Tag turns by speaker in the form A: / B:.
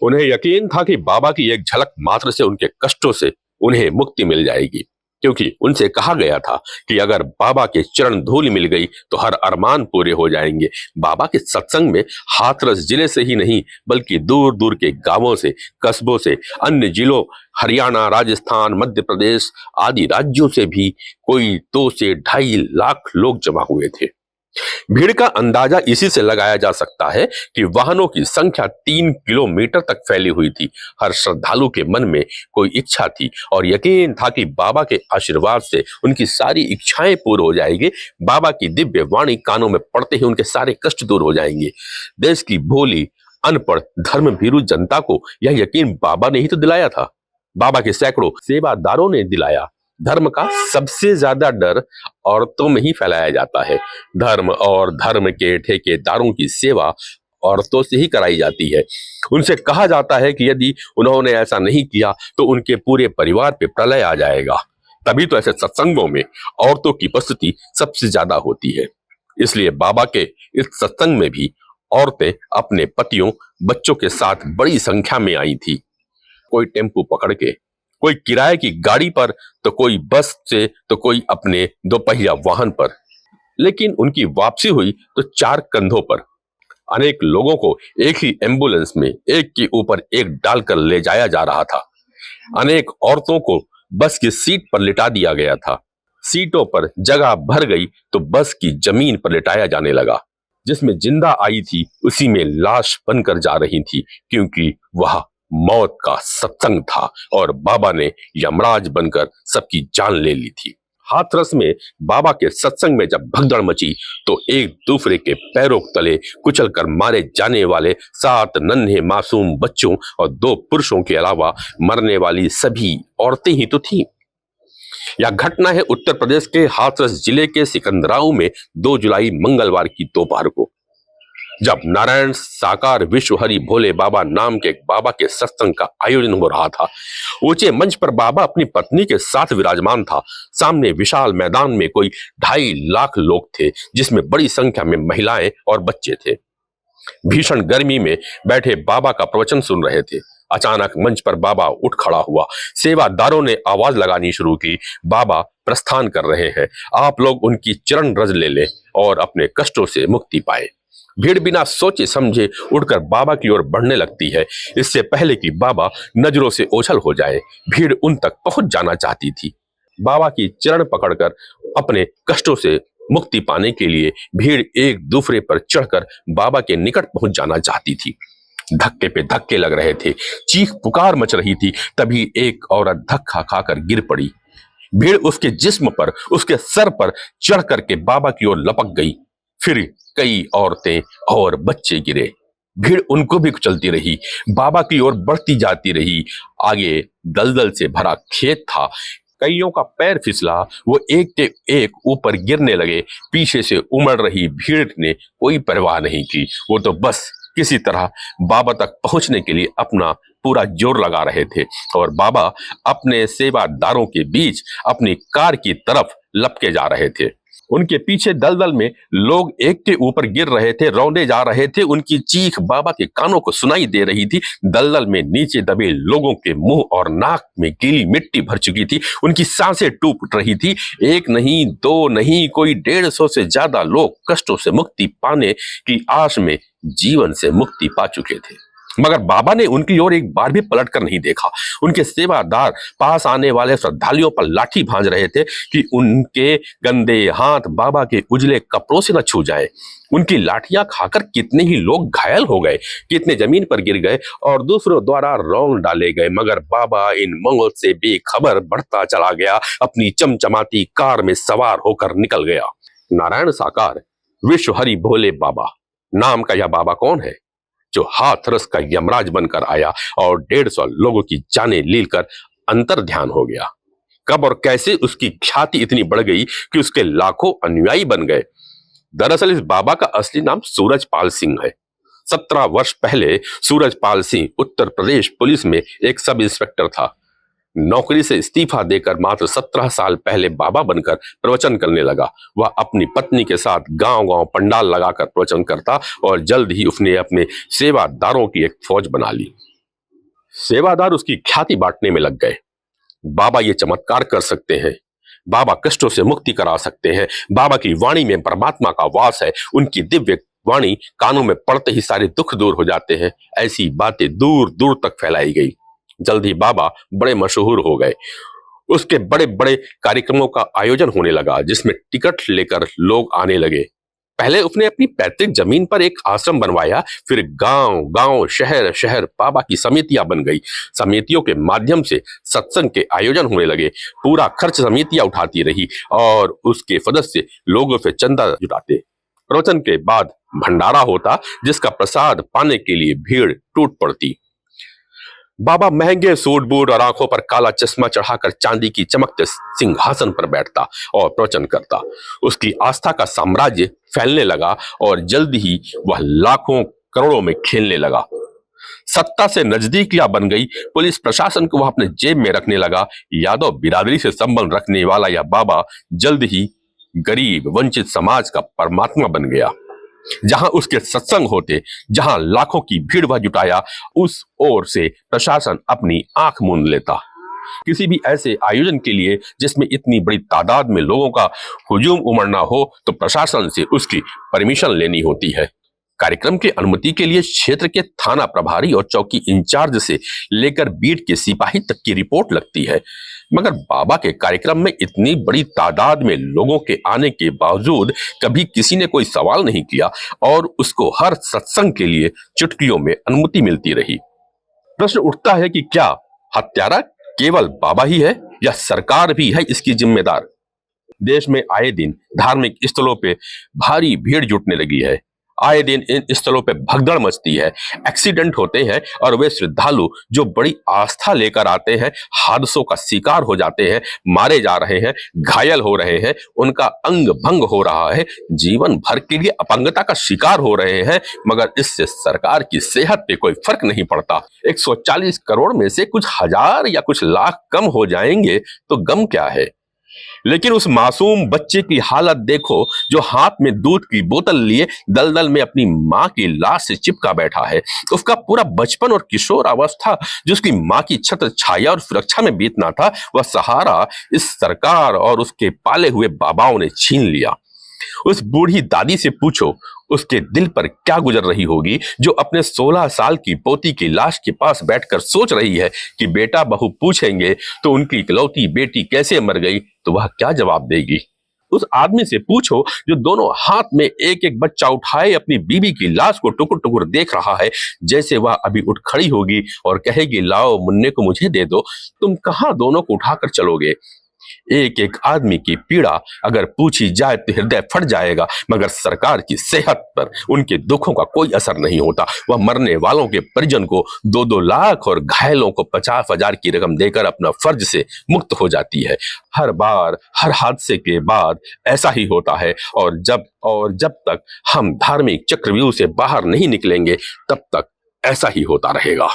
A: उन्हें यकीन था कि बाबा की एक झलक मात्र से उनके कष्टों से उन्हें मुक्ति मिल जाएगी, क्योंकि उनसे कहा गया था कि अगर बाबा के चरण धूल मिल गई तो हर अरमान पूरे हो जाएंगे। बाबा के सत्संग में हाथरस जिले से ही नहीं बल्कि दूर दूर के गांवों से, कस्बों से, अन्य जिलों, हरियाणा, राजस्थान, मध्य प्रदेश आदि राज्यों से भी कोई 2 से 2.5 लाख लोग जमा हुए थे। भीड़ का अंदाजा इसी से लगाया जा सकता है कि वाहनों की संख्या 3 किलोमीटर तक फैली हुई थी। हर श्रद्धालु के मन में कोई इच्छा थी और यकीन था कि बाबा के आशीर्वाद से उनकी सारी इच्छाएं पूरी हो जाएंगी। बाबा की दिव्य वाणी कानों में पड़ते ही उनके सारे कष्ट दूर हो जाएंगे। देश की भोली, अनपढ़, धर्म भीरू जनता को यह यकीन बाबा ने ही तो दिलाया था। बाबा के सैकड़ों सेवादारों ने दिलाया। धर्म का सबसे ज्यादा डर औरतों में ही फैलाया जाता है। धर्म और धर्म के ठेकेदारों की सेवा औरतों से ही कराई जाती है। उनसे कहा जाता है कि यदि उन्होंने ऐसा नहीं किया तो उनके पूरे परिवार पे प्रलय आ जाएगा। तभी तो ऐसे सत्संगों में औरतों की उपस्थिति सबसे ज्यादा होती है। इसलिए बाबा के इस सत्संग में भी औरतें अपने पतियों, बच्चों के साथ बड़ी संख्या में आई थी। कोई टेम्पू पकड़ के, कोई किराए की गाड़ी पर, तो कोई बस से, तो कोई अपने दोपहिया वाहन पर। लेकिन उनकी वापसी हुई तो 4 कंधों पर। अनेक लोगों को एक ही एम्बुलेंस में एक के ऊपर एक डालकर ले जाया जा रहा था। अनेक औरतों को बस की सीट पर लिटा दिया गया था। सीटों पर जगह भर गई तो बस की जमीन पर लिटाया जाने लगा। जिसमें जिंदा आई थी उसी में लाश बनकर जा रही थी, क्योंकि वह मौत का सत्संग था और बाबा ने यमराज बनकर सबकी जान ले ली थी। हाथरस में बाबा के सत्संग में जब भगदड़ मची तो एक दूसरे के पैरों तले कुचल कर मारे जाने वाले 7 नन्हे मासूम बच्चों और 2 पुरुषों के अलावा मरने वाली सभी औरतें ही तो थीं। यह घटना है उत्तर प्रदेश के हाथरस जिले के सिकंदराऊ में 2 जुलाई मंगलवार की दोपहर को, जब नारायण साकार विश्व हरि भोले बाबा नाम के बाबा के सत्संग का आयोजन हो रहा था। ऊंचे मंच पर बाबा अपनी पत्नी के साथ विराजमान था। सामने विशाल मैदान में कोई 2.5 लाख लोग थे, जिसमें बड़ी संख्या में महिलाएं और बच्चे थे। भीषण गर्मी में बैठे बाबा का प्रवचन सुन रहे थे। अचानक मंच पर बाबा उठ खड़ा हुआ। सेवादारों ने आवाज लगानी शुरू की, बाबा प्रस्थान कर रहे हैं, आप लोग उनकी चरण रज ले लें और अपने कष्टों से मुक्ति पाए। भीड़ बिना सोचे समझे उठकर बाबा की ओर बढ़ने लगती है, इससे पहले कि बाबा नजरों से ओझल हो जाए। भीड़ उन तक पहुंच जाना चाहती थी। बाबा की चरण पकड़कर अपने कष्टों से मुक्ति पाने के लिए भीड़ एक दूसरे पर चढ़कर बाबा के निकट पहुंच जाना चाहती थी। धक्के पे धक्के लग रहे थे, चीख पुकार मच रही थी। तभी एक औरत धक्का खाकर गिर पड़ी। भीड़ उसके जिस्म पर, उसके सर पर चढ़ करके बाबा की ओर लपक गई। फिर कई औरतें और बच्चे गिरे। भीड़ उनको भी कुचलती रही, बाबा की ओर बढ़ती जाती रही। आगे दलदल से भरा खेत था, कईयों का पैर फिसला, वो एक के एक ऊपर गिरने लगे। पीछे से उमड़ रही भीड़ ने कोई परवाह नहीं की, वो तो बस किसी तरह बाबा तक पहुंचने के लिए अपना पूरा जोर लगा रहे थे। और बाबा अपने सेवादारों के बीच अपनी कार की तरफ लपके जा रहे थे। उनके पीछे दलदल में लोग एक के ऊपर गिर रहे थे, रौंदे जा रहे थे। उनकी चीख बाबा के कानों को सुनाई दे रही थी। दलदल में नीचे दबे लोगों के मुंह और नाक में गीली मिट्टी भर चुकी थी। उनकी सांसें टूट रही थी। एक नहीं, 2 नहीं, कोई 150 से ज्यादा लोग कष्टों से मुक्ति पाने की आश में जीवन से मुक्ति पा चुके थे। मगर बाबा ने उनकी ओर एक बार भी पलटकर नहीं देखा। उनके सेवादार पास आने वाले श्रद्धालुओं पर लाठी भांज रहे थे कि उनके गंदे हाथ बाबा के उजले कपड़ों से न छू जाएं। उनकी लाठियां खाकर कितने ही लोग घायल हो गए, कितने जमीन पर गिर गए और दूसरों द्वारा रौंद डाले गए। मगर बाबा इन मौत से बेखबर बढ़ता चला गया, अपनी चमचमाती कार में सवार होकर निकल गया। नारायण साकार विश्व हरि भोले बाबा नाम का यह बाबा कौन है, जो हाथरस का यमराज बनकर आया और 150 लोगों की जानें लेकर अंतर ध्यान हो गया। कब और कैसे उसकी ख्याति इतनी बढ़ गई कि उसके लाखों अनुयायी बन गए। दरअसल इस बाबा का असली नाम सूरजपाल सिंह है। 17 वर्ष पहले सूरजपाल सिंह उत्तर प्रदेश पुलिस में एक सब इंस्पेक्टर था। नौकरी से इस्तीफा देकर मात्र 17 साल पहले बाबा बनकर प्रवचन करने लगा। वह अपनी पत्नी के साथ गांव-गांव पंडाल लगाकर प्रवचन करता और जल्द ही उसने अपने सेवादारों की एक फौज बना ली। सेवादार उसकी ख्याति बांटने में लग गए। बाबा ये चमत्कार कर सकते हैं, बाबा कष्टों से मुक्ति करा सकते हैं, बाबा की वाणी में परमात्मा का वास है, उनकी दिव्य वाणी कानों में पड़ते ही सारे दुख दूर हो जाते हैं। ऐसी बातें दूर दूर तक फैलाई गई। जल्द ही बाबा बड़े मशहूर हो गए। उसके बड़े बड़े कार्यक्रमों का आयोजन होने लगा, जिसमें टिकट लेकर लोग आने लगे। पहले उसने अपनी पैतृक जमीन पर एक आश्रम बनवाया, फिर गांव गांव शहर शहर बाबा की समितियां बन गई। समितियों के माध्यम से सत्संग के आयोजन होने लगे। पूरा खर्च समितियां उठाती रही और उसके सदस्य लोगों से चंदा जुटाते। प्रवचन के बाद भंडारा होता, जिसका प्रसाद पाने के लिए भीड़ टूट पड़ती। बाबा महंगे सूट बूट और आंखों पर काला चश्मा चढ़ाकर चांदी की चमकते सिंहासन पर बैठता और प्रवचन करता। उसकी आस्था का साम्राज्य फैलने लगा और जल्द ही वह लाखों करोड़ों में खेलने लगा। सत्ता से नजदीकियां बन गई। पुलिस प्रशासन को वह अपने जेब में रखने लगा। यादव बिरादरी से संबंध रखने वाला यह बाबा जल्द ही गरीब वंचित समाज का परमात्मा बन गया। जहां उसके सत्संग होते, जहां लाखों की भीड़ वह जुटाया, उस ओर से प्रशासन अपनी आंख मूंद लेता। किसी भी ऐसे आयोजन के लिए जिसमें इतनी बड़ी तादाद में लोगों का हुजूम उमड़ना हो, तो प्रशासन से उसकी परमिशन लेनी होती है। कार्यक्रम की अनुमति के लिए क्षेत्र के थाना प्रभारी और चौकी इंचार्ज से लेकर बीट के सिपाही तक की रिपोर्ट लगती है। मगर बाबा के कार्यक्रम में इतनी बड़ी तादाद में लोगों के आने के बावजूद कभी किसी ने कोई सवाल नहीं किया और उसको हर सत्संग के लिए चुटकियों में अनुमति मिलती रही। प्रश्न उठता है कि क्या हत्यारा केवल बाबा ही है या सरकार भी है इसकी जिम्मेदार? देश में आए दिन धार्मिक स्थलों पे भारी भीड़ जुटने लगी है। आए दिन इन स्थलों पे भगदड़ मचती है, एक्सीडेंट होते हैं और वे श्रद्धालु जो बड़ी आस्था लेकर आते हैं हादसों का शिकार हो जाते हैं, मारे जा रहे हैं, घायल हो रहे हैं, उनका अंग भंग हो रहा है, जीवन भर के लिए अपंगता का शिकार हो रहे हैं। मगर इससे सरकार की सेहत पे कोई फर्क नहीं पड़ता। 140 करोड़ में से कुछ हजार या कुछ लाख कम हो जाएंगे तो गम क्या है? लेकिन उस मासूम बच्चे की हालत देखो जो हाथ में दूध की बोतल लिए दलदल में अपनी माँ की लाश से चिपका बैठा है। उसका पूरा बचपन और किशोर अवस्था जो उसकी माँ की छत्र छाया और सुरक्षा में बीतना था, वह सहारा इस सरकार और उसके पाले हुए बाबाओं ने छीन लिया। उस बूढ़ी दादी से पूछो उसके दिल पर क्या गुजर रही होगी जो अपने 16 साल की पोती की लाश के पास बैठकर सोच रही है कि बेटा बहू पूछेंगे तो उनकी इकलौती बेटी कैसे मर गई, तो वह क्या जवाब देगी। उस आदमी से पूछो जो दोनों हाथ में एक एक बच्चा उठाए अपनी बीबी की लाश को टुकुर टुकुर देख रहा है, जैसे वह अभी उठ खड़ी होगी और कहेगी लाओ मुन्ने को मुझे दे दो, तुम कहां दोनों को उठाकर चलोगे। एक एक आदमी की पीड़ा अगर पूछी जाए तो हृदय फट जाएगा, मगर सरकार की सेहत पर उनके दुखों का कोई असर नहीं होता। वह मरने वालों के परिजन को 2-2 लाख और घायलों को 50,000 की रकम देकर अपना फर्ज से मुक्त हो जाती है। हर बार हर हादसे के बाद ऐसा ही होता है और जब तक हम धार्मिक चक्रव्यूह से बाहर नहीं निकलेंगे तब तक ऐसा ही होता रहेगा।